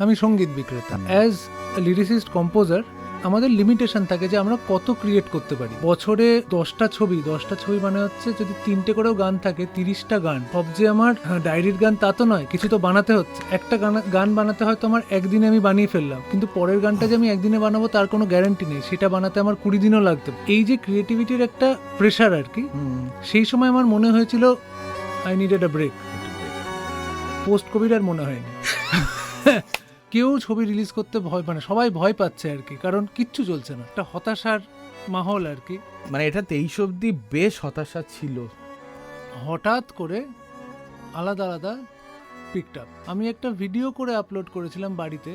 আমি সঙ্গীত বিক্রেতা। অ্যাজ লিরিসিস্ট কম্পোজার আমাদের লিমিটেশন থাকে যে আমরা কত ক্রিয়েট করতে পারি। বছরে 10টা ছবি মানে হচ্ছে যদি 3টে করেও গান থাকে 30টা গান। সব যে আমার ডায়েরির গান তা তো নয়, কিছু তো বানাতে হচ্ছে। একটা গান বানাতে হয়তো আমার একদিনে আমি বানিয়ে ফেললাম, কিন্তু পরের গানটা যে আমি একদিনে বানাবো তার কোনো গ্যারান্টি নেই, সেটা বানাতে আমার 20 দিনও লাগতে পারে। এই যে ক্রিয়েটিভিটির একটা প্রেশার আর কি, সেই সময় আমার মনে হয়েছিল I needed a break. Post COVID আর মনে হয়নি। কেউ ছবি রিলিজ করতে সবাই ভয় পাচ্ছে আর কি, কারণ কিচ্ছু চলছে না, একটা হতাশার মাহল আর কি। মানে এটা 23 অব্দি বেশ হতাশা ছিল। হঠাৎ করে আলাদা আলাদা পিকড আপ। আমি একটা ভিডিও করে আপলোড করেছিলাম বাড়িতে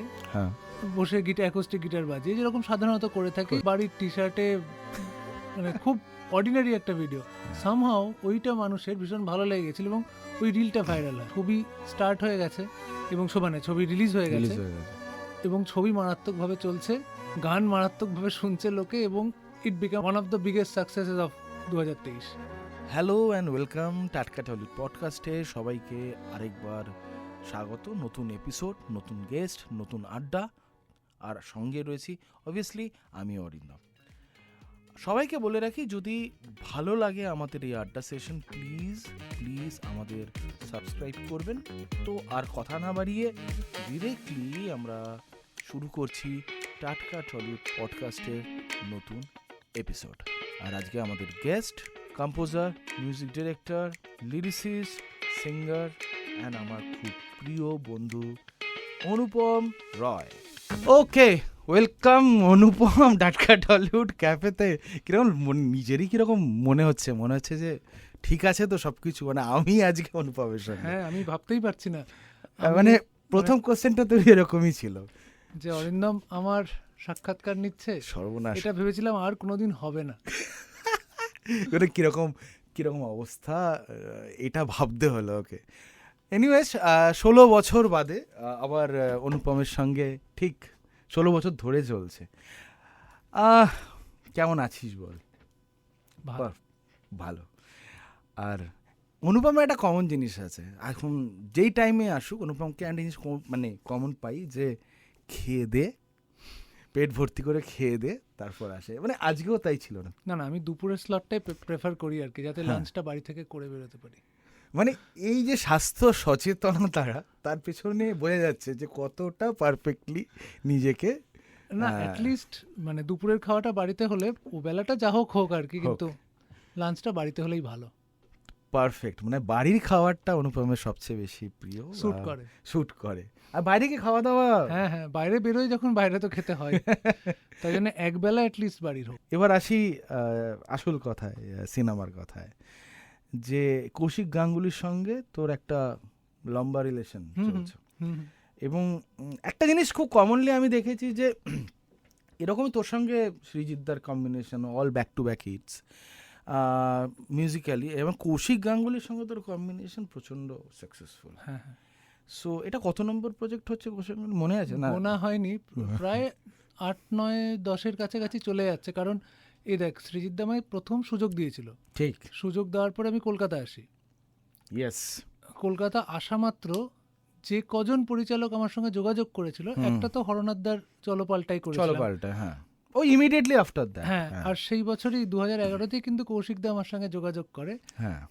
বসে অ্যাকোস্টিক গিটার বাজিয়ে, যেরকম সাধারণত করে থাকি বাড়ির টি শার্টে, মানে খুব অর্ডিনারি একটা ভিডিও। সামহাও ওইটা মানুষের ভীষণ ভালো লেগে গেছিল এবং ওই রিলটা ভাইরাল হয়। ছবি স্টার্ট হয়ে গেছে এবং ছবি রিলিজ হয়ে গেছে এবং ছবি মারাত্মকভাবে চলছে, গান মারাত্মকভাবে শুনছে লোকে, এবং it became one of the biggest successes of 2023। Hello and welcome টাটকা টলিউড পডকাস্টে সবাইকে আরেকবার স্বাগত। নতুন এপিসোড, নতুন গেস্ট, নতুন আড্ডা, আর সঙ্গে রয়েছি অবভিয়াসলি আমি অরিন্দম। সবাইকে বলে রাখি, যদি ভালো লাগে আমাদের এই আড্ডা সেশন, প্লিজ আমাদের সাবস্ক্রাইব করবেন। তো আর কথা না বাড়িয়ে ডিরেক্টলি আমরা শুরু করছি টাটকা টলিউড পডকাস্টের নতুন এপিসোড। আর আজকে আমাদের guest composer, music director, lyricist, singer and আমার খুব প্রিয় বন্ধু অনুপম রয়। ওকে, ওয়েলকাম অনুপম টাটকা টলিউড ক্যাফেতে। কিরকম নিজেরই কিরকম মনে হচ্ছে যে ঠিক আছে তো সবকিছু, মানে আমি আজকে অনুপমের সঙ্গে। হ্যাঁ, আমি ভাবতেই পারছি না, মানে প্রথম কোশ্চেনটা তো এরকমই ছিল যে অরিন্দম আমার সাক্ষাৎকার নিচ্ছে। সর্বনাশ, এটা ভেবেছিলাম আর কোনোদিন হবে না। মানে কিরকম অবস্থা, এটা ভাবতে হলো। ওকে, এনিওয়েজ 16 বছর বাদে আবার অনুপমের সঙ্গে, ঠিক 16 বছর ধরে চলছে। কেমন আছিস বল? ভালো। আর অনুপমের একটা কমন জিনিস আছে, এখন যেই টাইমে আসুক অনুপমকে একটা জিনিস মানে কমন পাই, যে খেয়ে দে, পেট ভর্তি করে খেয়ে দে, তারপর আসে। মানে আজকেও তাই ছিল না। আমি দুপুরের স্লটটাই প্রেফার করি আর কি, যাতে লাঞ্চটা বাড়ি থেকে করে বেরোতে পারি। মানে এই যে স্বাস্থ্য সচেতনতারা, তার পেছনে বোঝা যাচ্ছে যে কতটা পারফেক্টলি নিজেকে, না অ্যাটলিস্ট মানে দুপুরের খাওয়াটা বাড়িতে হলে, ও বেলাটা যা হোক আর কি, কিন্তু লাঞ্চটা বাড়িতে হলেই ভালো। পারফেক্ট, মানে বাড়ির খাবারটা অনুপমের সবচেয়ে বেশি প্রিয়, শুট করে। আর বাইরে কি খাওয়া দাওয়া, হ্যাঁ, বাইরে বেরোয় যখন, বাইরে তো খেতে হয়, তাই জন্য একবেলা অ্যাটলিস্ট বাড়ির হোক। এবার আসি আসল কথায়, সিনেমার কথায়, যে কৌশিক গাঙ্গুলির সঙ্গে তোর একটা লম্বা রিলেশন চলছে, এবং একটা জিনিস খুব কমনলি আমি দেখেছি যে এরকমই তোর সঙ্গে সৃজিতদার combination, all back to back hits musically, এবং কৌশিক গাঙ্গুলির সঙ্গে তোর কম্বিনেশন প্রচণ্ড সাকসেসফুল। হ্যাঁ, সো এটা কত নম্বর প্রজেক্ট হচ্ছে কৌশিক, মনে আছে না? মনে হয়নি, প্রায় 8, 9, 10-এর কাছাকাছি চলে যাচ্ছে। কারণ এই দেখ, সৃজিত দা আমায় প্রথম সুযোগ দিয়েছিল, ঠিক সুযোগ দেওয়ার পরে আমি কলকাতায় আসি। ইয়েস, কলকাতা আসা মাত্র যে কজন পরিচালক আমার সঙ্গে যোগাযোগ করেছিল, একটা তো হরনাথদার চলপাল্টাই করেছিল, হ্যাঁ, ও ইমিডিয়েটলি আফটার দ্যাট। হ্যাঁ, আর সেই বছরই 2011-তেই কিন্তু কৌশিক দা আমার সঙ্গে যোগাযোগ করে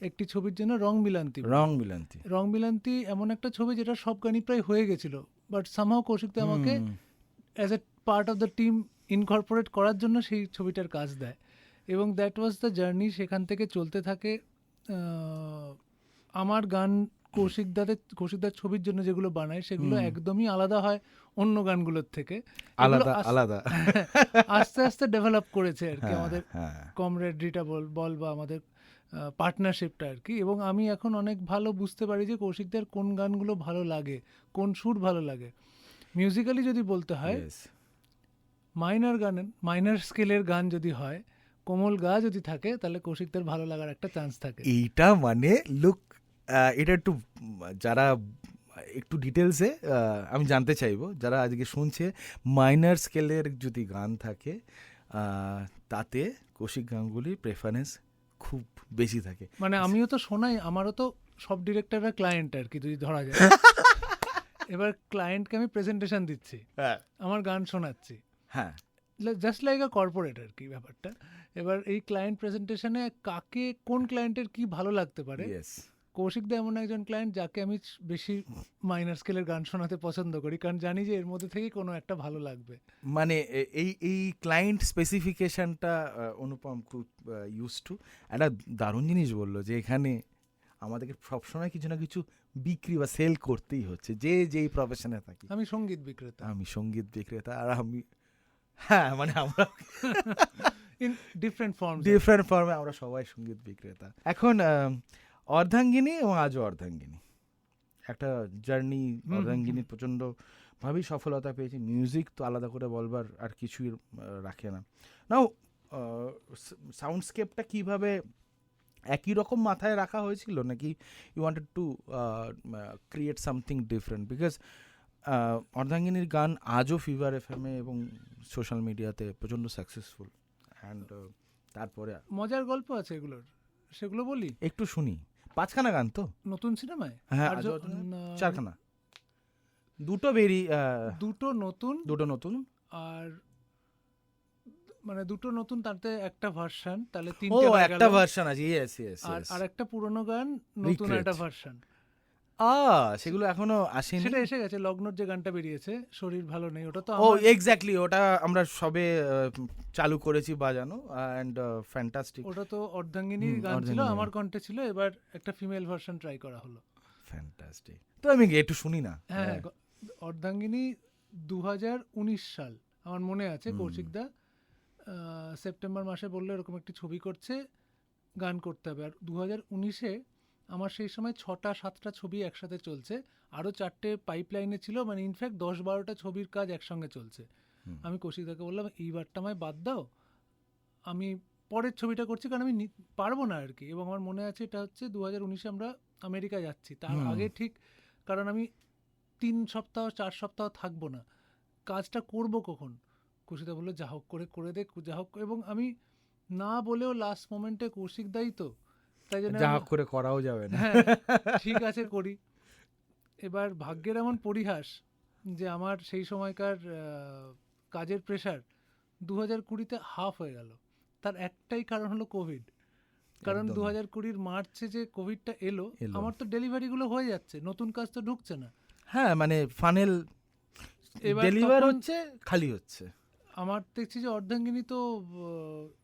একটি ছবির জন্য, রং মিলান্তি। এমন একটা ছবি যেটা সব গানই প্রায় হয়ে গেছিল, বাট সামহাও কৌশিক দা আমাকে as a part of the team incorporate করার জন্য সেই ছবিটার কাজ দেয়, এবং দ্যাট ওয়াজ দ্য জার্নি। সেখান থেকে চলতে থাকে আমার গান কৌশিকদার ছবির জন্য যেগুলো বানায়, সেগুলো একদমই আলাদা হয় অন্য গানগুলোর থেকে, আলাদা আস্তে আস্তে ডেভেলপ করেছে আর কি আমাদের কমরেডরিটা বল বা আমাদের পার্টনারশিপটা আর কি। এবং আমি এখন অনেক ভালো বুঝতে পারি যে কৌশিকদার কোন গানগুলো ভালো লাগে, কোন সুর ভালো লাগে। মিউজিক্যালি যদি বলতে হয়, মাইনার স্কেলের গান যদি হয়, কোমল গা যদি থাকে, তাহলে কৌশিকদার ভালো লাগার একটা চান্স থাকে। এইটা মানে লুক, এটা একটু যারা একটু ডিটেলসে আমি জানতে চাইবো, যারা আজকে শুনছে, মাইনার স্কেলের যদি গান থাকে তাতে কৌশিক গাঙ্গুলির প্রেফারেন্স খুব বেশি থাকে। মানে আমিও তো শোনাই, আমারও তো সব ডিরেক্টররা ক্লায়েন্ট আর কি, যদি ধরা যায়। এবার ক্লায়েন্টকে আমি প্রেজেন্টেশন দিচ্ছি, হ্যাঁ আমার গান শোনাচ্ছি, হ্যাঁ জাস্ট লাইক আ কর্পোরেট আর কি ব্যাপারটা। এবার এই ক্লায়েন্ট প্রেজেন্টেশনে কাকে কোন ক্লায়েন্টের কি ভালো লাগতে পারে, ইয়েস কৌশিক দা এমন একজন ক্লায়েন্ট যাকে আমি বেশি মাইনর স্কেলের গান শোনাতে পছন্দ করি, কারণ জানি যে এর মধ্যে থেকে কোনো একটা ভালো লাগবে। মানে এই ক্লায়েন্ট স্পেসিফিকেশনটা অনুপম খুব ইউজ টু। একটা দারুণ জিনিস বললো যে এখানে আমাদেরকে সবসময় কিছু না কিছু বিক্রি বা সেল করতেই হচ্ছে, যে যেই প্রফেশনে থাকি। আমি সঙ্গীত বিক্রেতা, আমি সঙ্গীত বিক্রেতা, আর আমি হ্যাঁ মানে আমরা ইন ডিফারেন্ট ফর্ম। ডিফারেন্ট ফর্মে আমরা সবাই সঙ্গীত বিক্রেতা। এখন অর্ধাঙ্গিনী এবং আজও অর্ধাঙ্গিনী একটা জার্নি। অর্ধাঙ্গিনীর প্রচণ্ড ভাবেই সফলতা পেয়েছি, মিউজিক তো আলাদা করে বলবার আর কিছুই রাখে না। নাও সাউন্ডস্কেপটা কীভাবে একই রকম মাথায় রাখা হয়েছিল, নাকি you wanted to create something different? Because অর্ধাঙ্গিনীর গান আজও ফিভার এফএমে এবং সোশ্যাল মিডিয়াতে প্রচণ্ড সাকসেসফুল। অ্যান্ড তারপরে মজার গল্প আছে এগুলোর, সেগুলো বলি একটু শুনি। 5খানা গান তো নতুন সিনেমায়? হ্যাঁ, আর আজও 4খানা, দুটো নতুন আর মানে দুটো নতুন, তাতে একটা ভার্সন, তাহলে ও 3টে হয়ে একটা গেল। ভার্সন আছে, ইয়েস ইয়েস আর আরেকটা পুরনো গান, নতুন Recreate. একটা ভার্সন। সেগুলো এখনো আসেনি। সেটা এসে গেছে, লগ্নর যে গানটা বেরিয়েছে, শরীর ভালো নেই, ওটা তো ও আমার এক্স্যাক্টলি, ওটা আমরা সবে চালু করেছি বাজানো, অ্যান্ড ফ্যান্টাস্টিক। ওটা তো অর্ধাঙ্গিনীর গান ছিল, অর্ধাঙ্গিনী। আমার কণ্ঠে ছিল। এবার একটা ফিমেল ভার্সন ট্রাই করা হলো। ফ্যান্টাস্টিক। তো আমি একটু শুনি না। হ্যাঁ, অর্ধাঙ্গিনী 2019 সাল আমার মনে আছে। কৌশিকদা সেপ্টেম্বর মাসে বললো এরকম একটি ছবি করছে, গান করতে হবে। আর 2019-এ আমার সেই সময় 6টা-7টা ছবি একসাথে চলছে, আরও 4টে পাইপলাইনে ছিল, মানে ইনফ্যাক্ট 10-12টা ছবির কাজ একসঙ্গে চলছে। আমি কৌশিকদাকে বললাম এইবারটা আমায় বাদ দাও, আমি পরের ছবিটা করছি, কারণ আমি পারবো না আর কি। এবং আমার মনে আছে এটা হচ্ছে 2019-এ আমরা আমেরিকা যাচ্ছি, তার আগে ঠিক, কারণ আমি 3 সপ্তাহ 4 সপ্তাহ থাকবো না, কাজটা করব কখন? কৌশিকদা বললো যা হোক করে করে দে, যা হোক। এবং আমি না বলেও লাস্ট মোমেন্টে কৌশিকদাই তো, তাই জন্য যা করে করাও যাবে না। হ্যাঁ ঠিক আছে করি। এবার ভাগ্যের এমন পরিহাস যে আমার সেই সময়কার কাজের প্রেশার 2020-তে হাফ হয়ে গেল। তার একটাই কারণ হলো কোভিড। কারণ 2020-র মার্চে যে কোভিডটা এলো, আমার তো ডেলিভারিগুলো হয়ে যাচ্ছে, নতুন কাজ তো ঢুকছে না। হ্যাঁ মানে ফানেল এবার ডেলিভার তখন হচ্ছে, খালি হচ্ছে। আমার দেখছি যে অর্ধাঙ্গিনী তো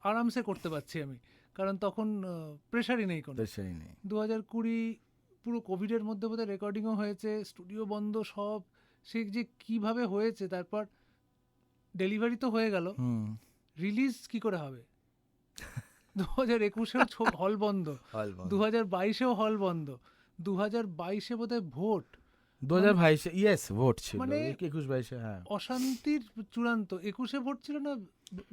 আরামসে করতে পারছি আমি, কারণ তখন প্রেশারই নেই কোনো। সেই নেই। 2020 পুরো কোভিডের মধ্যে বোধহয় রেকর্ডিংও হয়েছে, স্টুডিও বন্ধ সব, সে যে কিভাবে হয়েছে। তারপর ডেলিভারি তো হয়ে গেল, রিলিজ কি করে হবে? 2021-এও হল বন্ধ, 2022-এও হল বন্ধ, 2022-এ বোধহয় ভোট, 2022 ইয়েস ভোট ছিল, মানে 21-22-এ। হ্যাঁ অশান্তির চূড়ান্ত। 21-এ ভোট ছিল না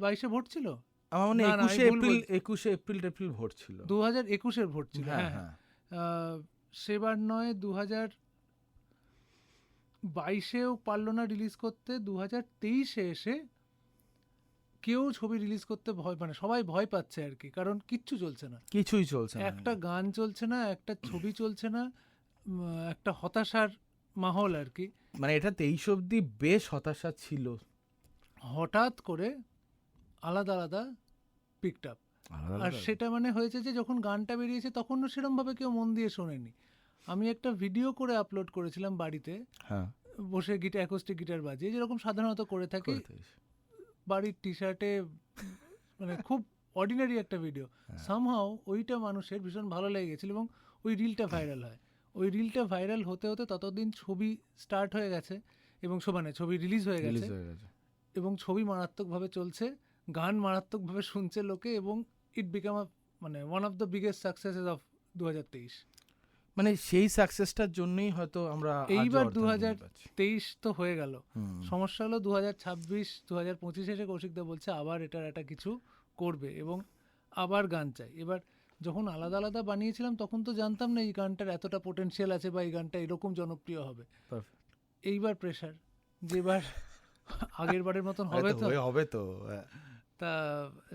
22-এ ভোট ছিল? আমার মনে না, না, আমি ভুল বলছি। 21 এপ্রিল ভোট ছিল। 2021-এর ভোট ছিল, হ্যাঁ হ্যাঁ। সেবার নয়, 2022-এও পারলো না রিলিজ করতে, 2023-এ এসে কেউ ছবি রিলিজ করতে ভয়, মানে সবাই ভয় পাচ্ছে আর কি, কারণ কিচ্ছু চলছে না, কিছুই চলছে না, একটা গান চলছে না, একটা ছবি চলছে না, একটা হতাশার মাহল আর কি। মানে এটা 23 অবধি বেশ হতাশা ছিল। হঠাৎ করে আলাদা আলাদা পিকড আপ। আর সেটা মানে হয়েছে যে যখন গানটা বেরিয়েছে তখনও সেরমভাবে কেউ মন দিয়ে শোনেনি। আমি একটা ভিডিও করে আপলোড করেছিলাম বাড়িতে বসে, অ্যাকোস্টিক গিটার বাজিয়ে, যেরকম সাধারণত করে থাকি বাড়ির টি শার্টে, মানে খুব অর্ডিনারি একটা ভিডিও। সামহাও ওইটা মানুষের ভীষণ ভালো লেগে গেছিল এবং ওই রিলটা ভাইরাল হয়। ওই রিলটা ভাইরাল হতে হতে ততদিন ছবি স্টার্ট হয়ে গেছে এবং মানে ছবি রিলিজ হয়ে গেছে, এবং ছবি মারাত্মকভাবে চলছে, গান মারাত্মকভাবে শুনছে লোকে, এবং ইট বিকাম মানে one of the biggest successes of 2023। মানে সেই সাকসেসটার জন্যই হয়তো আমরা এইবার 2023 তো হয়ে গেল, সমস্যা হলো 2026 2025 এসে কৌশিকদা বলছে আবার এটার একটা কিছু করবে এবং আবার গান চাই। এবার যখন আলাদা আলাদা বানিয়েছিলাম তখন তো জানতাম না এই গানটার এতটা পোটেনশিয়াল আছে বা এই গানটা এরকম জনপ্রিয় হবে। এইবার প্রেশার যে এবার আগের বারের মতন হবে তো, তা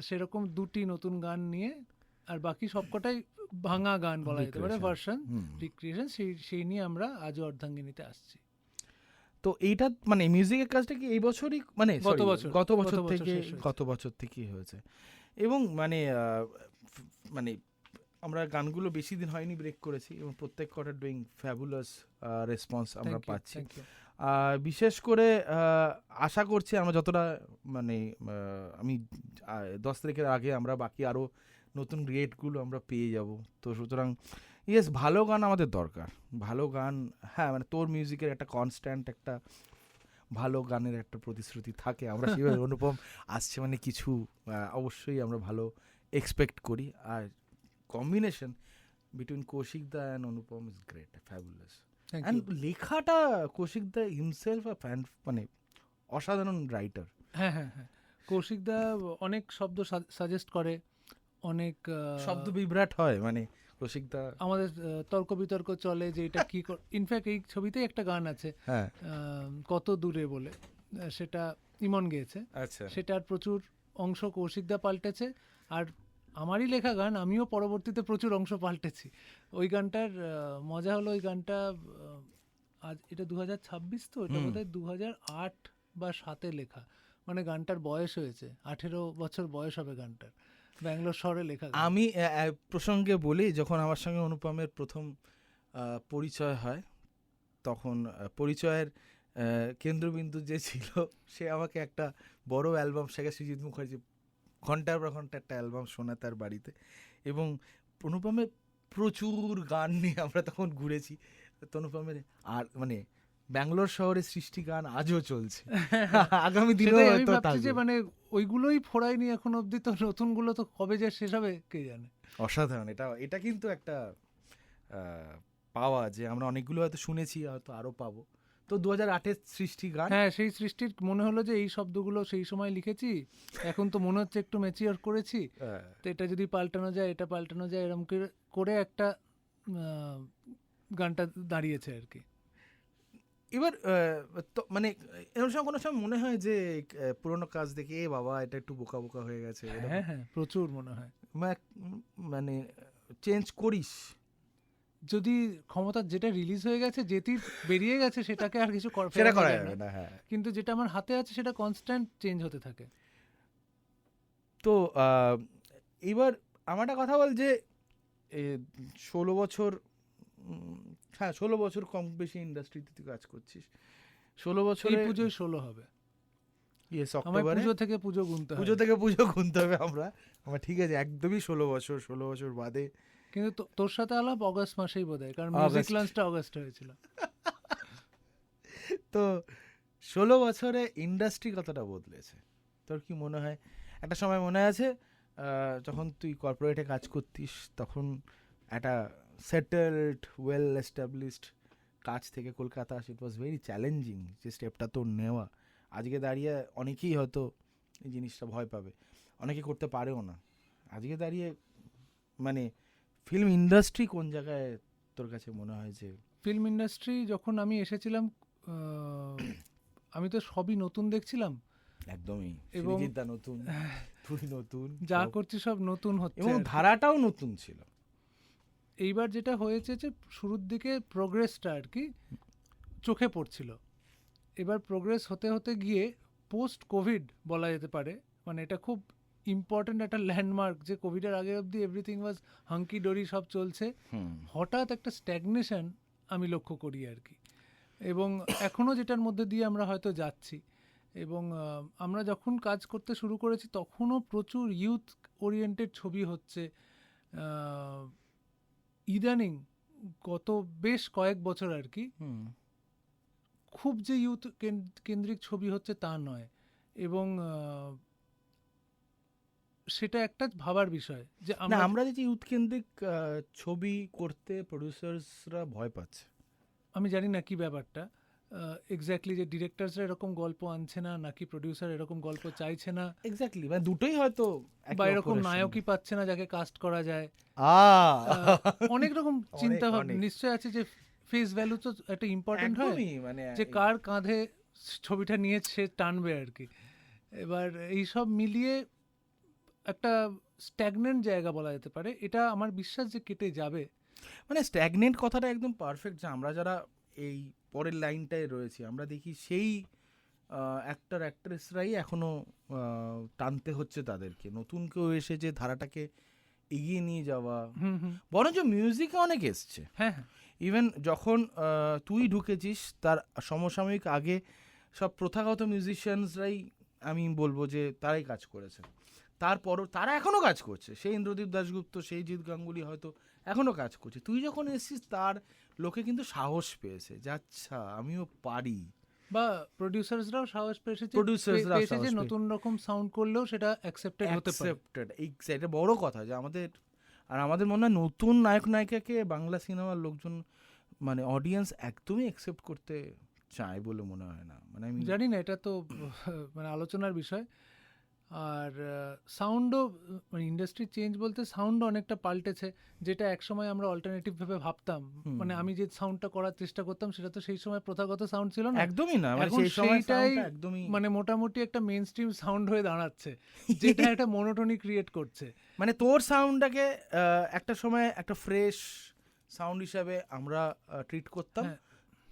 সেরকম 2টি নতুন গান নিয়ে, আর বাকি সবকটাই ভাঙা গান বলা যেতে পারে, ভার্সন রিক্রিয়েশন, সেই নিয়ে আমরা আজও অর্ধাঙ্গিনীতে আসছি। তো এইটা মানে মিউজিকের কাজটা কি এই বছরই মানে গত sorry, বছর। গত বছর গত বছর থেকে শেষ হয়েছে। গত বছর থেকেই হয়েছে। এবং মানে মানে আমরা গানগুলো বেশি দিন হয়নি ব্রেক করেছি এবং প্রত্যেক কটা ডুইং ফ্যাবুলাস রেসপন্স আমরা Thank you, পাচ্ছি। thank you. বিশেষ করে আশা করছি আমরা যতটা মানে আমি 10 তারিখের আগে আমরা বাকি আরও নতুন রেটগুলো আমরা পেয়ে যাব। তো সুতরাং ইয়েস, ভালো গান আমাদের দরকার। ভালো গান, হ্যাঁ মানে তোর মিউজিকের একটা কনস্ট্যান্ট একটা ভালো গানের একটা প্রতিশ্রুতি থাকে। আমরা সেভাবে অনুপম আসছে মানে কিছু অবশ্যই আমরা ভালো এক্সপেক্ট করি। আর combination between Koushik da and Anupam is great, fabulous. Thank and you. লেখাটা কৌশিক দা হিমসেলফ ফ্যান, মানে অসাধারণ রাইটার। হ্যাঁ, হ্যাঁ, হ্যাঁ। কৌশিকদা অনেক শব্দ সাজেস্ট করে, অনেক শব্দ বিভ্রাট হয় মানে কৌশিক দা। আমাদের তর্ক বিতর্ক চলে যে এটা কি ইনফ্যাক্ট এই ছবিতেই একটা গান আছে হ্যাঁ, কত দূরে বলে, সেটা ইমন গেয়েছে। আচ্ছা, সেটার প্রচুর অংশ কৌশিকদা পাল্টেছে, আর আমারই লেখা গান আমিও পরবর্তীতে প্রচুর অংশ পাল্টেছি। ওই গানটার মজা হলো, ওই গানটা আজ এটা 2026, তো এটা হুম। বোধহয় 2008 বা 7-এ লেখা, মানে গানটার বয়স হয়েছে 18 বছর বয়স হবে গানটার, ব্যাঙ্গালোর শহরে লেখা গান। আমি প্রসঙ্গে বলি, যখন আমার সঙ্গে অনুপমের প্রথম পরিচয় হয়, তখন পরিচয়ের কেন্দ্রবিন্দু যে ছিল, সে আমাকে একটা বড় অ্যালবাম, শেখা সুজিত মুখার্জি ঘন্টার পর ঘন্টা একটা অ্যালবাম শোনায় তার বাড়িতে। এবং অনুপমের প্রচুর গান নিয়ে আমরা তখন ঘুরেছি। তো অনুপমের আর মানে ব্যাঙ্গালোর শহরে সৃষ্টি গান আজও চলছে, আগামী দিনেও সেটাই আমি হয়তো ভাবছি যে থাকবে। মানে ওইগুলোই ফোড়ায়নি এখন অবধি, তো নতুনগুলো তো কবে যে শেষ হবে কে জানে। অসাধারণ। এটা কিন্তু একটা পাওয়া, যে আমরা অনেকগুলো হয়তো শুনেছি, হয়তো আরও পাবো। তো 2008-এর সৃষ্টি গান। হ্যাঁ, সেই সৃষ্টির মনে হলো যে এই শব্দগুলো সেই সময় লিখেছি, এখন তো মনে হচ্ছে একটু ম্যাচিওর করেছি, তো এটা যদি পাল্টানো যায়, এটা পাল্টানো যায়, এরকম করে একটা গানটা দাঁড়িয়েছে আর কি। এবার তো মানে এরকম সময় কোনো সময় মনে হয় যে পুরোনো কাজ দেখে এ বাবা এটা একটু বোকা বোকা হয়ে গেছে, এরকম? হ্যাঁ, হ্যাঁ, প্রচুর মনে হয়। মানে চেঞ্জ করিস? যদি ক্ষমতা, যেটা রিলিজ হয়ে গেছে, যেটি বেরিয়ে গেছে, সেটাকে আর কিছু সেটা ফেরানো করা যায় যাবে না, না, হ্যাঁ। কিন্তু যেটা আমার হাতে আছে সেটা কনস্ট্যান্ট চেঞ্জ হতে থাকে। তো এবার আমার একটা কথা বল যে 16 বছর, হ্যাঁ 16 বছর কম বেশি ইন্ডাস্ট্রিতে তুই কাজ করছিস। 16 এই বছরে পুজোয় 16 হবে, ইয়েস, আমার অক্টোবরে পুজো থেকে পুজো গুনতে হয়। পুজো থেকে পুজো গুনতে হবে আমরা ঠিক আছে, একদমই 16 বছর বাদে। কিন্তু তোর সাথে আলাপ অগস্ট মাসেই বোধহয়, কারণ মিউজিক অগাস্ট। লঞ্চটা অগস্ট হয়েছিল। তো 16 বছরে ইন্ডাস্ট্রি কতটা বদলেছে তোর কি মনে হয়? একটা সময় মনে আছে যখন তুই কর্পোরেটে কাজ করতিস, তখন একটা সেটেলড ওয়েল এস্টাবলিশড কাজ থেকে কলকাতা আসে, ইট ওয়াজ ভেরি চ্যালেঞ্জিং যে স্টেপটা তোর নেওয়া। আজকে দাঁড়িয়ে অনেকেই হয়তো এই জিনিসটা ভয় পাবে, অনেকে করতে পারেও না। আজকে দাঁড়িয়ে মানে ফিল্ম ইন্ডাস্ট্রি কোন জায়গায় তোর কাছে মনে হয় যে? ফিল্ম ইন্ডাস্ট্রি যখন আমি এসেছিলাম, আমি তো সবই নতুন দেখছিলাম, একদমই, এবং সৃজিত দা নতুন, তুই নতুন, যা সব। করছি সব নতুন হচ্ছে এবং আর কি। ধারাটাও নতুন ছিল। এইবার যেটা হয়েছে যে শুরুর দিকে প্রোগ্রেসটা আর কি চোখে পড়ছিল, এবার প্রোগ্রেস হতে হতে গিয়ে পোস্ট কোভিড বলা যেতে পারে, মানে এটা খুব ইম্পর্ট্যান্ট একটা ল্যান্ডমার্ক, যে কোভিডের আগে অবধি এভরিথিং ওয়াজ হাঙ্কি ডোরি, সব চলছে, হঠাৎ একটা স্ট্যাগনেশন আমি লক্ষ্য করি আর কি। এবং এখনও যেটার মধ্যে দিয়ে আমরা হয়তো যাচ্ছি, এবং আমরা যখন কাজ করতে শুরু করেছি তখনও প্রচুর ইউথ ওরিয়েন্টেড ছবি হচ্ছে। ইদানিং গত বেশ কয়েক বছর আর কি খুব যে ইউথ কেন্দ্রিক ছবি হচ্ছে তা নয়, এবং সেটা একটা ভাবার বিষয় যে না, আমরা যে ইউথ কেন্দ্রিক ছবি করতে প্রডিউসার্সরা ভয় পাচ্ছে। আমি জানি না কি ব্যাপারটা এক্স্যাক্টলি, যে ডিরেক্টরসরা এরকম গল্প আনছে না, নাকি প্রডিউসার এরকম গল্প চাইছে না, এক্স্যাক্টলি, মানে দুটোই হয়তো বা এরকম নায়কই পাচ্ছে না যাকে কাস্ট করা যায়। অনেক রকম চিন্তা ভাবনা নিশ্চয় আছে, যে ফেস ভ্যালু তো একটা ইম্পর্টেন্ট হয়, মানে যে কার কাঁধে ছবিটা নিয়ে সে টানবে আর কি। এবার এইসব মিলিয়ে একটা স্ট্যাগনেন্ট জায়গা বলা যেতে পারে, এটা আমার বিশ্বাস যে কেটে যাবে। মানে স্ট্যাগনেন্ট কথাটা একদম পারফেক্ট, যে আমরা যারা এই পরের লাইনটায় রয়েছি, আমরা দেখি সেই অ্যাক্টর অ্যাক্ট্রেসরাই এখনও টানতে হচ্ছে তাদেরকে, নতুন কেউ এসে যে ধারাটাকে এগিয়ে নিয়ে যাওয়া, হুম হুম বরঞ্চ মিউজিকে অনেক এসছে। হ্যাঁ হ্যাঁ ইভেন যখন তুই ঢুকেছিস তার সমসাময়িক আগে সব প্রথাগত মিউজিশিয়ানসরাই, আমি বলবো যে তারাই কাজ করেছে। তারপরও তারা এখনও কাজ করছে, সেই ইন্দ্রদীপ দাশগুপ্ত, সেই জিৎ গাঙ্গুলি হয়তো এখনও কাজ করছে। তুই যখন এসেছিস তার লোকে কিন্তু সাহস পেয়েছে যে আচ্ছা আমিও পারি। বা প্রোডিউসার্সরাও সাহস পেয়েছে Producersরাও সাহস যে পেয়ে- নতুন রকম সাউন্ড করলেও সেটা অ্যাকসেপ্টেড হতে পারে। অ্যাকসেপ্টেড, এটা বড় কথা যে আমাদের মনে হয় নতুন নায়ক নায়িকাকে বাংলা সিনেমার লোকজন, মানে অডিয়েন্স একদমই অ্যাকসেপ্ট করতে চায় বলে মনে হয় না। মানে আমি জানি না, এটা তো মানে আলোচনার বিষয়। আর সাউন্ডও মানে ইন্ডাস্ট্রি চেঞ্জ বলতে সাউন্ডও অনেকটা পাল্টেছে, যেটা একসময় আমরা অল্টারনেটিভ ভেবে ভাবতাম। মানে আমি যে সাউন্ডটা করার চেষ্টা করতাম সেটা তো সেই সময় প্রথাগত সাউন্ড ছিল না, একদমই না, মানে এখন সেই সময় সেইটাই soundটা একদমই মানে মোটামুটি একটা মেইন স্ট্রিম সাউন্ড হয়ে দাঁড়াচ্ছে, যেটা একটা মনোটনি ক্রিয়েট করছে। মানে তোর সাউন্ডটাকে একটা সময় একটা ফ্রেশ সাউন্ড হিসাবে আমরা ট্রিট করতাম, হ্যাঁ।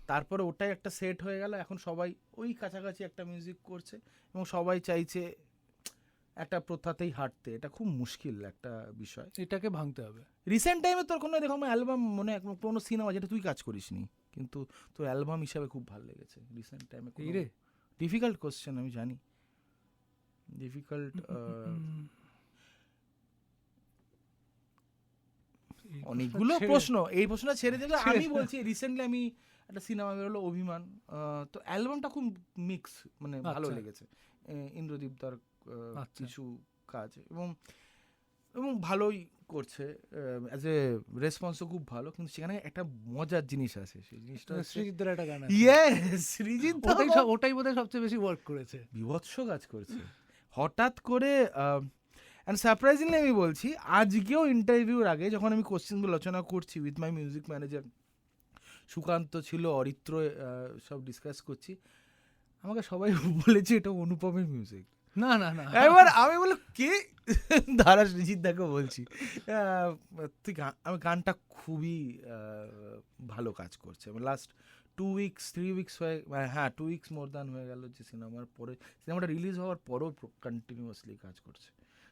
তারপরে ওটাই একটা সেট হয়ে গেল। এখন সবাই ওই কাছাকাছি একটা মিউজিক করছে এবং সবাই চাইছে একটা প্রথাতেই হাঁটতে। এটা খুব মুশকিল একটা বিষয়। এটাকে ভাঙতে হবে। রিসেন্ট টাইমে তোর কোনো এরকম অ্যালবাম মনে হয় কোনো সিনেমা যেটা তুই কাজ করিসনি কিন্তু তোর অ্যালবাম হিসাবে খুব ভালো লেগেছে রিসেন্ট টাইমে? এই রে, ডিফিকাল্ট কোশ্চেন, আমি জানি ডিফিকাল্ট। এই অনেকগুলো ছেড়ে- প্রশ্ন, এই প্রশ্নটা ছেড়ে দিলে ছেড়ে আমি দে। বলছি রিসেন্টলি আমি একটা সিনেমা বেরোলো অভিমান, তো অ্যালবামটা খুব মিক্স, মানে ভালো আচ্ছা। লেগেছে। ইন্দ্রদীপ তার আচ্ছা। কিছু কাজ এবং এবং ভালোই করছে, অ্যাজ এ রেসপন্সও খুব ভালো। কিন্তু সেখানে একটা মজার জিনিস আছে, সেই জিনিসটা হচ্ছে সৃজিতের একটা গান আছে। ইয়েস, সৃজিত ওটাই বোধহয় সবচেয়ে বেশি ওয়ার্ক করেছে। বিভৎস কাজ করছে হঠাৎ করে। অ্যান্ড সারপ্রাইজিংলি আমি বলছি, আজকেও ইন্টারভিউর আগে যখন আমি কোশ্চেনগুলো আলোচনা করছি with my music manager, Sukanta ছিল, অরিত্র, সব ডিসকাস করছি, আমাকে সবাই বলেছে এটা অনুপমের মিউজিক। না না না, এবার আমি বলি কে, ধারা সৃজিত দাকে বলছি তুই আমি গানটা খুবই ভালো কাজ করছে। লাস্ট 2 weeks 3 weeks হয়ে, হ্যাঁ 2 weeks মোর দ্যান হয়ে গেল যে সিনেমাটা রিলিজ হওয়ার পরও কন্টিনিউয়াসলি কাজ করছে।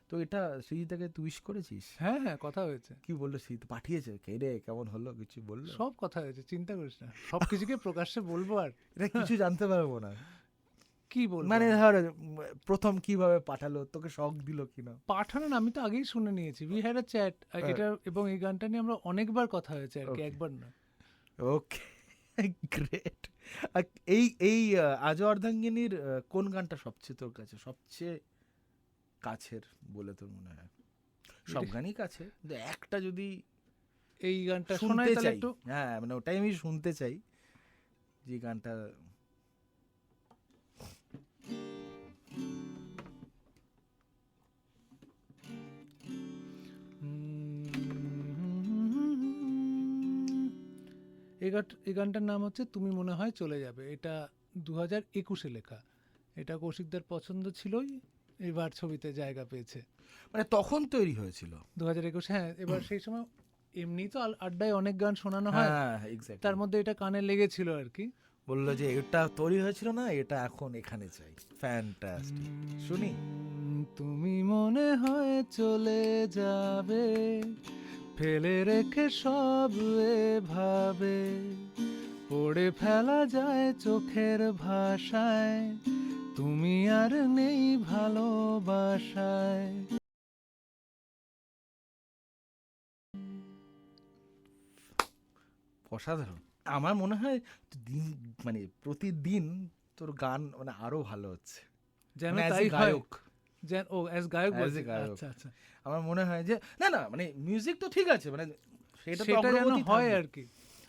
তো এটা সৃজিতাকে তুই উইশ করেছিস? হ্যাঁ হ্যাঁ, কথা হয়েছে। কি বললো সৃজিত? পাঠিয়েছে কে রে, কেমন হলো, কিছু বললো? সব কথা হয়েছে, চিন্তা করিস না, সব কিছুকে প্রকাশ্যে বলবো। আর এটা কিছু জানতে পারবো না, কি বলবো, মানে ধর প্রথম কিভাবে পাঠালো, তোকে শখ দিল কিনা? পাঠানো না, আমি তো আগেই শুনে নিয়েছি, উই হ্যাড আ চ্যাট এটা, এবং এই গানটা নিয়ে আমরা অনেকবার কথা হয়েছে আর কি, Okay. একবার না। ওকে, গ্রেট। এই এই আজও অর্ধাঙ্গিনীর কোন গানটা সবচেয়ে তোর কাছে সবচেয়ে কাছের বলে তোর মনে হয়? সব গানই কাছে, কিন্তু একটা যদি এই গানটা শোনাই শুনতে তাহলে চাই, একটু। হ্যাঁ মানে ওটাই আমি শুনতে চাই, যে গানটা এই গানটার নাম হচ্ছে তুমি মনে হয় চলে যাবে। এটা 2021-এ লেখা। এটা কৌশিকদার পছন্দ ছিলই, এবার ছবিতে জায়গা পেয়েছে। মানে তখন তৈরি হয়েছিল 2021, হ্যাঁ। এবার সেই সময় এমনি তো আড্ডায় অনেক গান শোনানো হয়, হ্যাঁ এক্স্যাক্টলি। তার মধ্যে এটা কানে লেগেছিল আর কি। বললো যে এটা তৈরি হয়েছিল না, এটা এখন এখানে চাই। ফ্যান্টাস্টিক, শুনি। তুমি মনে হয় চলে যাবে, ফেলে রেখে সব এভাবে, পড়ে ফেলা যায় চোখের ভাষায়, তুমি আর নেই ভালোবাসায়। অসাধারণ। আমার মনে হয় দিন, মানে প্রতিদিন তোর গান মানে আরো ভালো হচ্ছে, যেন মানে as a তাই হয়। গায়ক। ও অ্যাজ গায়ক As a বলছি, গায়ক। আচ্ছা আচ্ছা, আমার মনে হয় যে না না, মানে মিউজিক তো ঠিক আছে, মানে সেটা তো সেটা যেন অগ্রগতি হয় থাকবে। আর কি,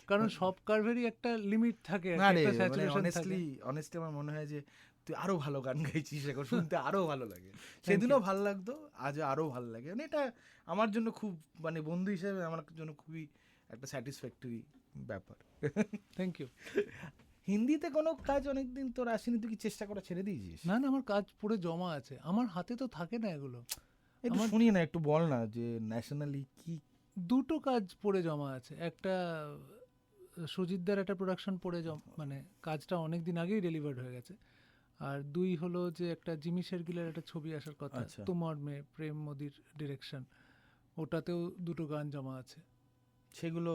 কারণ সব কার্ভেরই একটা লিমিট থাকে, না রে, একটা মানে স্যাচুরেশন থাকে। অনেস্টলি আমার মনে হয় যে তুই আরো ভালো গান গাইছিস, এখন শুনতে আরো ভালো লাগে। সেদিনও ভালো লাগতো, আজ আরো ভালো লাগে। মানে এটা আমার জন্য খুব, মানে বন্ধু হিসেবে আমার জন্য খুবই একটা স্যাটিসফ্যাক্টরি ব্যাপার। Thank you. হিন্দিতে কোনো কাজ অনেকদিন তোর আসেনি, তুই কি চেষ্টা করা ছেড়ে দিয়েছিস? না না, আমার কাজ পুরো জমা আছে, আমার হাতে তো থাকে না এগুলো। একটু শুনি না, একটু বল না যে ন্যাশনালি কি। দুটো কাজ পড়ে জমা আছে, একটা সুজিতদার একটা প্রোডাকশন পড়ে মানে কাজটা অনেক দিন আগেই ডেলিভার্ড হয়ে গেছে। আর 2 হলো যে একটা জিমি শেরগিলের একটা ছবি আসার কথা, আচ্ছা। তোমার মেয়ে, প্রেম মোদির ডিরেকশন, ওটাতেও 2টো গান জমা আছে। সেগুলো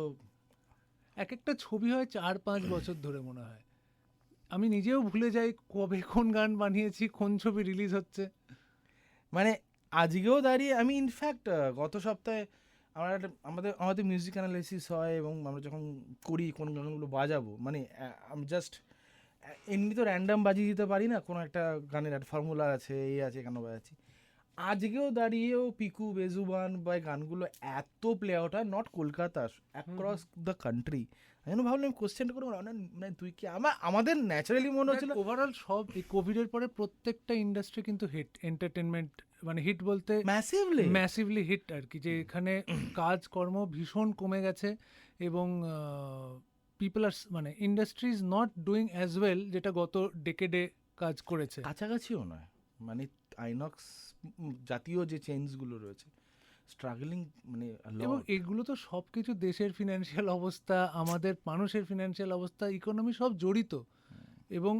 এক একটা ছবি হয় 4-5 বছর ধরে মনে হয়, আমি নিজেও ভুলে যাই কবে কোন গান বানিয়েছি, কোন ছবি রিলিজ হচ্ছে। মানে আজকেও দাঁড়িয়ে আমি ইনফ্যাক্ট গত সপ্তাহে আমাদের মিউজিক অ্যানালাইসিস হয় এবং আমরা যখন করি কোন গানগুলো বাজাবো, মানে আমি জাস্ট এমনি তো র্যান্ডাম বাজিয়ে দিতে পারি না, কোনো একটা গানের একটা ফর্মুলা আছে, এই আছে, কেন বাজাচ্ছি। আজকেও দাঁড়িয়েও পিকু বেজুবান বা এই গানগুলো এত প্লে আউট হয়, not Kolkata, across the country. আমি জন্য ভাবলাম কোশ্চেনটা করবো, মানে তুই কি আমাদের ন্যাচারালি মনে হচ্ছিল ওভারঅল সব এই কোভিডের পরে প্রত্যেকটা ইন্ডাস্ট্রি কিন্তু হিট, এন্টারটেনমেন্ট মানে হিট বলতে ম্যাসিভলি হিট আর কি, যে এখানে কাজকর্ম ভীষণ কমে গেছে এবং পিপল আর মানে industry is not doing as well যেটা গত ডেকেডে কাজ করেছে। কাছাকাছিও নয়, মানে আইনক্স জাতীয় যে চেঞ্জগুলো রয়েছে, স্ট্রাগলিং মানে এবং এগুলো তো সব কিছু দেশের ফিনান্সিয়াল অবস্থা, আমাদের মানুষের ফিনান্সিয়াল অবস্থা, ইকোনমি সব জড়িত। এবং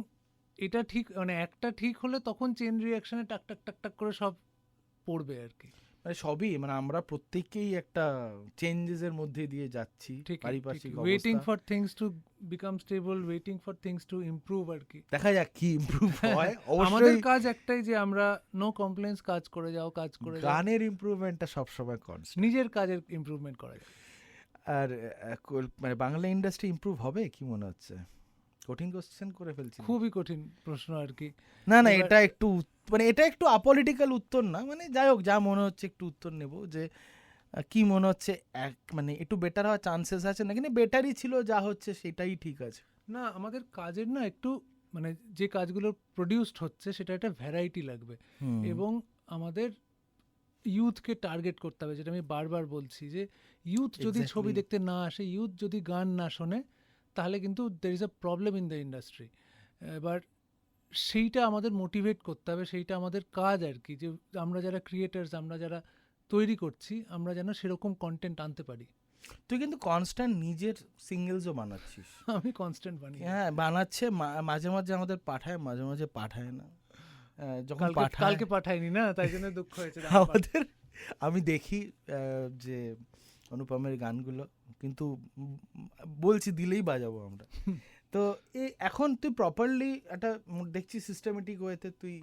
এটা ঠিক মানে একটা ঠিক হলে তখন চেন রিয়াকশনে টাক টাক টাক টাক করে সব পড়বে আর কি। মানে সবই, মানে আমরা প্রত্যেকেই একটা চেঞ্জেসের মধ্যে দিয়ে যাচ্ছি, পারিপার্শ্বিক waiting for things to become stable, waiting for things to improve আর কি। দেখা যাক কি ইমপ্রুভ হয়। আমাদের কাজ একটাই যে আমরা নো কমপ্লেন্স, কাজ করে যাও, কাজ করে যাও। গানের ইমপ্রুভমেন্টটা সবসময় কনস্ট্যান্ট, নিজের কাজের ইমপ্রুভমেন্ট করা যায়। আর মানে বাংলা ইন্ডাস্ট্রি ইমপ্রুভ হবে কি মনে হচ্ছে? কঠিন কোশ্চেন করে ফেলছি, খুবই কঠিন প্রশ্ন আর কি। না এটা একটু মানে এটা একটু আপলিটিক্যাল উত্তর না, মানে যাই হোক, যা মনে হচ্ছে একটু উত্তর নেব যে কি মনে হচ্ছে, মানে একটু বেটার হওয়ার চান্সেস আছে না, কিন্তু বেটারই ছিল, যা হচ্ছে সেটাই ঠিক আছে। না, আমাদের কাজের না একটু মানে যে কাজগুলো প্রডিউসড হচ্ছে সেটা একটা ভ্যারাইটি লাগবে এবং আমাদের ইউথকে টার্গেট করতে হবে, যেটা আমি বারবার বলছি যে ইউথ যদি ছবি দেখতে না আসে, ইউথ যদি গান না শোনে, তাহলে কিন্তু there is a problem in the industry. এবার সেইটা আমাদের মোটিভেট করতে হবে, সেইটা আমাদের কাজ আর কি, যে আমরা যারা ক্রিয়েটার্স, আমরা যারা তৈরি করছি, আমরা যেন সেরকম কন্টেন্ট আনতে পারি। তুই কিন্তু কনস্ট্যান্ট নিজের সিঙ্গেলসও বানাচ্ছিস। আমি কনস্ট্যান্ট বানি, হ্যাঁ বানাচ্ছে, মাঝে মাঝে আমাদের পাঠায়, মাঝে মাঝে পাঠায় না। যখন কালকে পাঠায়নি না, তাই জন্য দুঃখ হয়েছে আমাদের। আমি দেখি যে অনুপমের গানগুলো, কিন্তু বলছি দিলেই বাজাবো আমরা। তো এখন তুই প্রপারলি একটা দেখছি সিস্টেমেটিক ওয়েতে তুই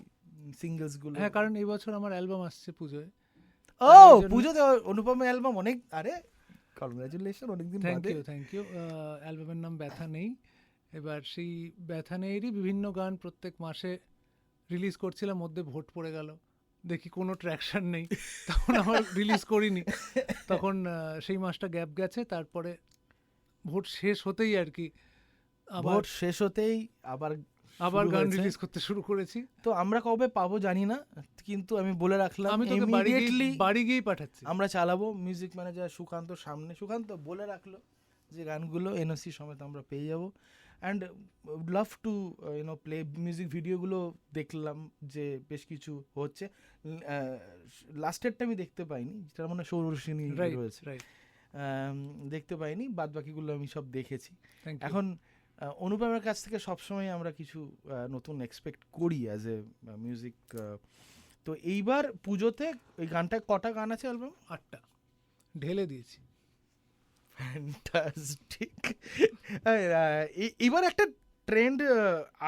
সিঙ্গেলস গুলো। হ্যাঁ, কারণ এই বছর আমার অ্যালবাম আসছে পুজোয়। পুজোতে অনুপমের অ্যালবাম, অনেক, আরে কনগ্রাচুলেশন, অনেকদিন বাদে। Thank you. অ্যালবামের নাম ব্যথা নেই। এবার সেই ব্যথা নেইরই বিভিন্ন গান প্রত্যেক মাসে রিলিজ করছিলাম, মধ্যে ভোট পড়ে গেল, দেখি কোনো ট্র্যাকশন নেই, তখন আমার রিলিজ করিনি। তখন সেই মাসটা গ্যাপ গেছে, তারপরে ভোট শেষ হতেই আর কি ভোট শেষ হতেই আবার গান রিলিজ করতে শুরু করেছি। তো আমরা কবে পাবো জানি না, কিন্তু আমি বলে রাখলাম, আমি তোকে বাড়ি গিয়েই পাঠাচ্ছি, আমরা চালাবো। মিউজিক ম্যানেজার সুকান্ত সামনে, সুকান্ত বলে রাখলো যে গানগুলো এনওসি সমেত আমরা পেয়ে যাবো। And love to play music ভিডিওগুলো দেখলাম যে বেশ কিছু হচ্ছে। লাস্টেরটা আমি দেখতে পাইনি, যেটা মানে সৌরসিনী রয়েছে, দেখতে পাইনি, বাদ বাকিগুলো আমি সব দেখেছি। এখন অনুপমের কাছ থেকে সবসময় আমরা কিছু নতুন এক্সপেক্ট করি অ্যাজ এ মিউজিক। তো এইবার পুজোতে ওই গানটা, কটা গান আছে অ্যালবাম? 8টা ঢেলে দিয়েছি। ফ্যান্টাস্টিক। এবার একটা ট্রেন্ড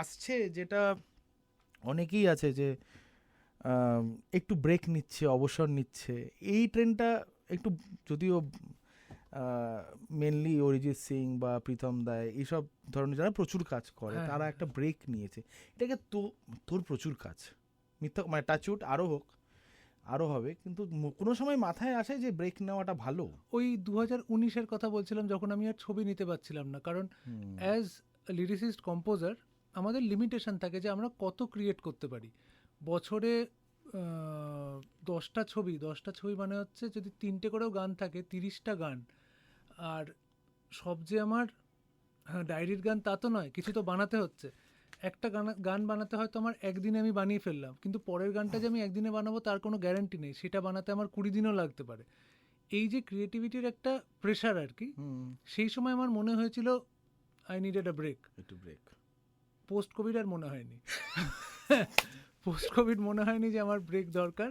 আসছে, যেটা অনেকেই আছে যে একটু ব্রেক নিচ্ছে, অবসর নিচ্ছে। এই ট্রেন্ডটা একটু, যদিও মেনলি অরিজিৎ সিং বা প্রীতম দায় এইসব ধরনের যারা প্রচুর কাজ করে, তারা একটা ব্রেক নিয়েছে। এটাকে তোর প্রচুর কাজ, মিথ্যা মানে টাচউড আরও হোক, আরও হবে, কিন্তু কোনো সময় মাথায় আসে যে ব্রেক নেওয়াটা ভালো? ওই 2019-এর কথা বলছিলাম, যখন আমি আর ছবি নিতে পারছিলাম না, কারণ অ্যাজ লিরিসিস্ট কম্পোজার আমাদের লিমিটেশন থাকে যে আমরা কত ক্রিয়েট করতে পারি। বছরে 10টা ছবি মানে হচ্ছে যদি 3টে করেও গান থাকে, 30টা গান। আর সব যে আমার ডায়েরির গান তা তো নয়, কিছু তো বানাতে হচ্ছে। একটা গান বানাতে হয়তো আমার একদিনে আমি বানিয়ে ফেললাম, কিন্তু পরের গানটা যে আমি একদিনে বানাবো তার কোনো গ্যারান্টি নেই, সেটা বানাতে আমার 20 দিনও লাগতে পারে। এই যে ক্রিয়েটিভিটির একটা প্রেশার আর কি, সেই সময় আমার মনে হয়েছিল আই নিডেড আ ব্রেক। একটু ব্রেক। পোস্ট কোভিড আর মনে হয়নি, পোস্ট কোভিড মনে হয়নি যে আমার ব্রেক দরকার।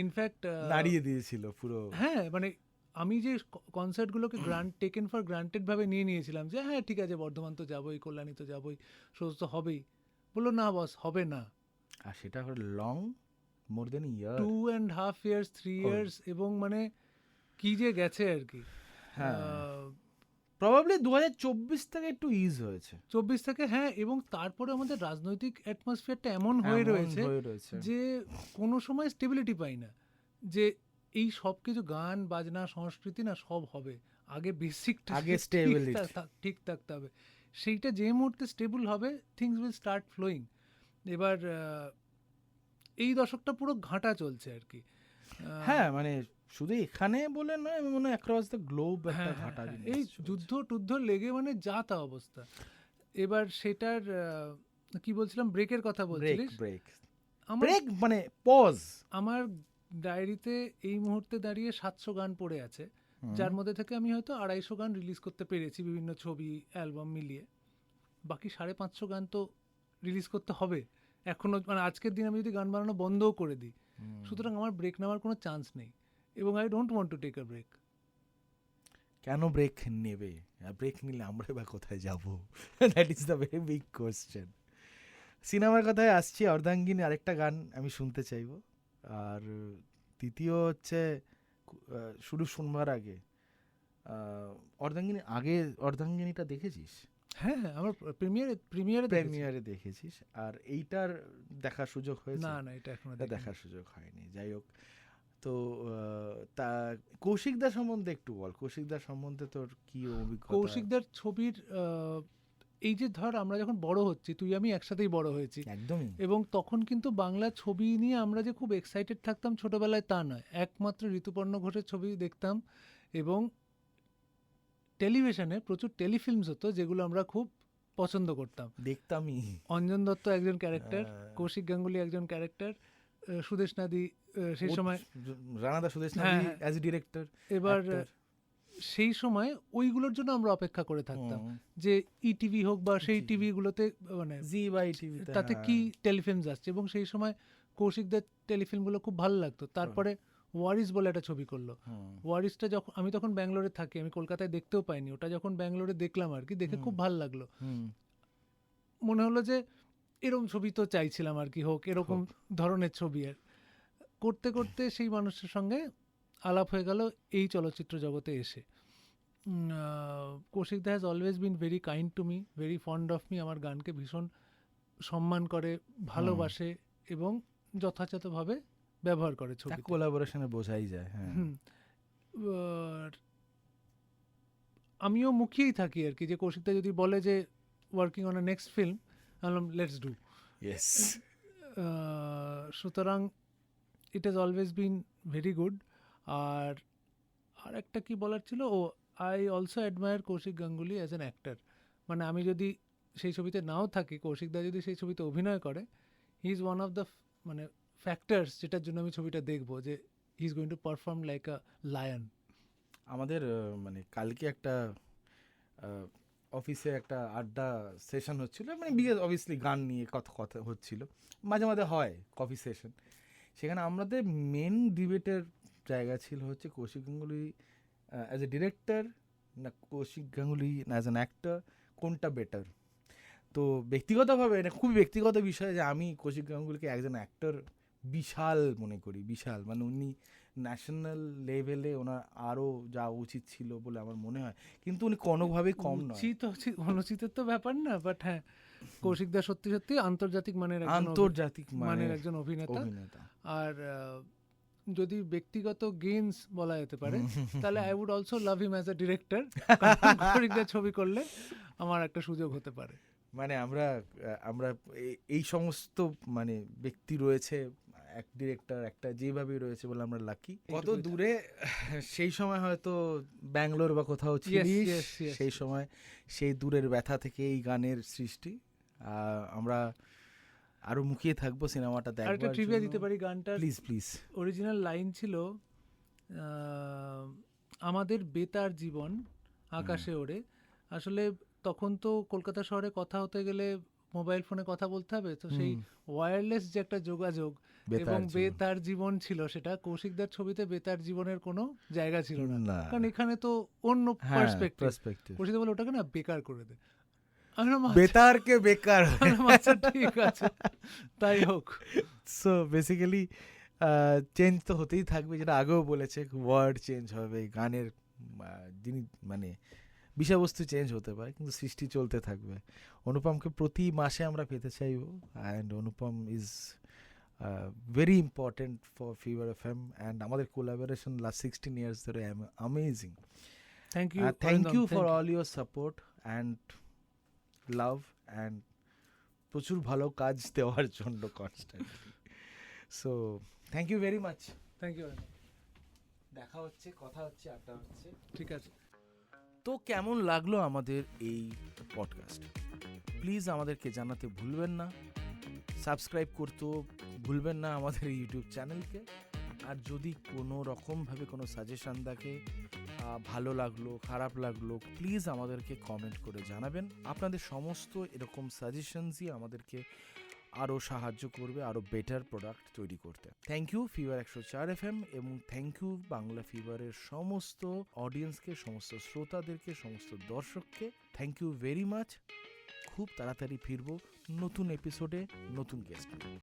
ইনফ্যাক্ট দাঁড়িয়ে দিয়েছিল পুরো। হ্যাঁ, মানে আমি যে কনসার্টগুলোকে টেকেন ফর গ্রান্টেড ভাবে নিয়েছিলাম, যে হ্যাঁ ঠিক আছে বর্ধমান তো যাবোই, কল্যাণী তো যাবোই, সোজ তো হবেই, বললো না বস হবে না। আর সেটা লং মোর দেন ইয়ার, 2.5 years 3 years, এবং মানে কি যে গেছে আর কি। হ্যাঁ প্রবাবলি 2024 থেকে একটু ইজ হয়েছে, 24 থেকে, হ্যাঁ। এবং তারপরে আমাদের রাজনৈতিক অ্যাটমসফিয়ারটা এমন হয়ে রয়েছে যে কোনো সময় স্টেবিলিটি পাই না, যে এই সব কিছু গান বাজনা সংস্কৃতি না সব হবে, আগে বেসিকটা আগে স্টেবিলিটি ঠিক থাকতে হবে। সেইটা যে মুহূর্তে স্টেবল হবে থিংস উইল স্টার্ট ফ্লোয়িং। এবার এই দশকটা পুরো ঘাঁটা চলছে আর কি। হ্যাঁ মানে শুধু এখানে বলে নয়, আমি মনে হয় অ্যাক্রস দ্য গ্লোব একটা ঘাটা জিনিস এই যুদ্ধ লেগে মানে যা তা অবস্থা। এবার সেটার কি বলছিলাম, ব্রেকের কথা বলছিলিস। ব্রেক মানে পজ। আমার ডায়েরিতে এই মুহূর্তে দাঁড়িয়ে 700 গান পড়ে আছে, যার মধ্যে থেকে আমি হয়তো 250 গান রিলিজ করতে পেরেছি বিভিন্ন ছবি অ্যালবাম মিলিয়ে। বাকি 550 গান তো রিলিজ করতে হবে এখনো, মানে আজকের দিন আমি যদি গান বানানো বন্ধও করে দিই, সুতরাং আমার ব্রেক নেওয়ার কোনো চান্স নেই, এবং I don't want to take a break. কেন ব্রেক নেবে? ব্রেক নিলে আমরা বা কোথায় যাব? That is the very big question. সিনেমার কথায় আসছি, অর্ধাঙ্গিনী আরেকটা গান আমি শুনতে চাইবো। আর তৃতীয় হচ্ছে শুধু শুনবার আগে অর্ধাঙ্গিনীটা দেখেছিস? হ্যাঁ, আমার প্রিমিয়ারে দেখেছিস। আর এইটার দেখার সুযোগ হয়েছে? না এটা এখনো দেখার সুযোগ হয়নি। যাই হোক, তো তা কৌশিকদার সম্বন্ধে একটু বল। কৌশিকদার সম্বন্ধে তোর কি অভিজ্ঞতা? কৌশিকদার ছবির এই যে ধর আমরা যখন বড় হচ্ছি, তুই আমি একসাথেই বড় হয়েছি একদমই, এবং তখন কিন্তু বাংলা ছবি নিয়ে আমরা যে খুব এক্সাইটেড থাকতাম ছোটবেলায় তা নয়। একমাত্র ঋতুপর্ণ ঘোষের ছবি দেখতাম, এবং টেলিভিশনে প্রচুর টেলিফিল্মস হতো যেগুলো আমরা খুব পছন্দ করতাম, দেখতামই। অঞ্জন দত্ত একজন ক্যারেক্টার, কৌশিক গাঙ্গুলি একজন ক্যারেক্টার, সুদেশ নাদি সেই সময়, রানাদা Sudesh Nadi as a director. এবার সেই সময় ওইগুলোর জন্য আমরা অপেক্ষা করে থাকতাম যে ইটিভি হোক বা সেই টিভিগুলোতে, মানে জি বা ইটিভি, তাতে কি টেলিফিল্মস আসছে, এবং সেই সময় কৌশিকদের টেলিফিল্মগুলো খুব ভালো লাগতো। তারপরে ওয়ারিস বলে একটা ছবি করলো। ওয়ারিসটা যখন আমি তখন ব্যাঙ্গালোরে থাকি, আমি কলকাতায় দেখতেও পাইনি, ওটা যখন ব্যাঙ্গালোরে দেখলাম আর কি, দেখে খুব ভালো লাগলো। মনে হলো যে এরকম ছবি তো চাইছিলাম আর কি, হোক এরকম ধরনের ছবি। আর করতে করতে সেই মানুষের সঙ্গে আলাপ হয়ে গেল এই চলচ্চিত্র জগতে এসে। Koushik da has always been very kind to me, very fond of me, আমার গানকে ভীষণ সম্মান করে, ভালোবাসে এবং যথাযথভাবে ব্যবহার করে ছবি। কোলাবোরেশনে বোঝাই যায়। হ্যাঁ, আমিও মুখিয়েই থাকি আর কি, যে কৌশিকদা যদি বলে যে working on a next film, বললাম লেটস ডু। সুতরাং it has always been very good. আর একটা কি বলার ছিল, I also admire Koushik Ganguly as an actor. মানে আমি যদি সেই ছবিতে নাও থাকি, কৌশিকদা যদি সেই ছবিতে অভিনয় করে, he is one of the মানে ফ্যাক্টরস যেটার জন্য আমি ছবিটা দেখবো, যে he is going to perform like a lion. আমাদের মানে কালকে একটা অফিসে একটা আড্ডা সেশন হচ্ছিল, মানে বিকজ অবভিয়াসলি গান নিয়ে কথা হচ্ছিল, মাঝে মাঝে হয় কফি সেশন। সেখানে আমাদের মেন ডিবেটের জায়গা ছিল হচ্ছে Koushik Ganguly as a director না Koushik Ganguly as an actor, কোনটা বেটার। তো ব্যক্তিগতভাবে এটা খুবই ব্যক্তিগত বিষয় যে আমি কৌশিক গাঙ্গুলিকে একজন অ্যাক্টর বিশাল মনে করি, বিশাল। মানে উনি ন্যাশনাল লেভেলে ওনার আরও যাওয়া উচিত ছিল বলে আমার মনে হয়, কিন্তু উনি কোনোভাবেই কম নয়। অনুচিতের তো ব্যাপার না, বাট হ্যাঁ কৌশিকদা সত্যি সত্যি আন্তর্জাতিক মানের একজন অভিনেতা। আর যদি ব্যক্তিগত গেইনস বলা যেতে পারে, তাহলে I would also love him as a director. কৌশিকদার ছবি করলে আমার একটা সুযোগ হতে পারে। মানে আমরা এই সমস্ত মানে ব্যক্তি রয়েছে, এক ডিরেক্টর একটা যেভাবেই রয়েছে বলে আমরা লাকি। কত দূরে সেই সময় হয়তো ব্যাঙ্গালোর বা কোথাও ছিলিস, সেই সময় সেই দূরের ব্যথা থেকে এই গানের সৃষ্টি। আমরা আরো মুখিয়ে থাকবো সিনেমাটা দেখবার জন্য। ট্রিভিয়া দিতে পারি গানটার। প্লিজ। অরিজিনাল লাইন ছিল আমাদের বেতার জীবন আকাশে ওড়ে। আসলে তখন তো কলকাতা শহরে কথা হতে গেলে মোবাইল ফোনে কথা বলতে হবে, তো সেই ওয়্যারলেস যে একটা যোগাযোগ এবং বেতার জীবন ছিল, সেটা কৌশিকদার ছবিতে বেতার জীবনের কোনো জায়গা ছিল না, কারণ এখানে তো অন্য পার্সপেক্টিভ। কৌশিকদা বলে ওটাকে না বেকার করে দে, বেতারকে বেকার, ঠিক আছে তাই হোক। সো বেসিক্যালি চেঞ্জ তো হতেই থাকবে, যেটা আগেও বলেছে, ওয়ার্ড চেঞ্জ হবে, গানের জিনিস মানে বিষয়বস্তু চেঞ্জ হতে পারে, কিন্তু সৃষ্টি চলতে থাকবে। অনুপমকে প্রতি মাসে আমরা পেতে চাইব, and Anupam is very important for Fever FM, and আমাদের কোলাবোরেশন লাস্ট 16 ইয়ার্স ধরে amazing. Thank you for all your support and love and প্রচুর ভালো কাজ দেওয়ার জন্য constantly. So thank you very much. Thank you. দেখা হচ্ছে, কথা হচ্ছে, আড্ডা হচ্ছে। ঠিক আছে। তো কেমন লাগলো আমাদের এই পডকাস্ট? প্লিজ আমাদেরকে জানাতে ভুলবেন না, সাবস্ক্রাইব করতেও ভুলবেন না আমাদের ইউটিউব চ্যানেলকে। আর যদি কোনো রকমভাবে কোনো সাজেশান থাকে, ভালো লাগলো, খারাপ লাগলো, প্লিজ আমাদেরকে কমেন্ট করে জানাবেন। আপনাদের সমস্ত এরকম সাজেশনসই আমাদেরকে আরও সাহায্য করবে আরও বেটার প্রোডাক্ট তৈরি করতে। থ্যাংক ইউ ফিভার 104 FM, এবং থ্যাংক ইউ বাংলা ফিভারের সমস্ত অডিয়েন্সকে, সমস্ত শ্রোতাদেরকে, সমস্ত দর্শককে। Thank you very much. খুব তাড়াতাড়ি ফিরবো নতুন এপিসোডে, নতুন গেস্ট নিয়ে।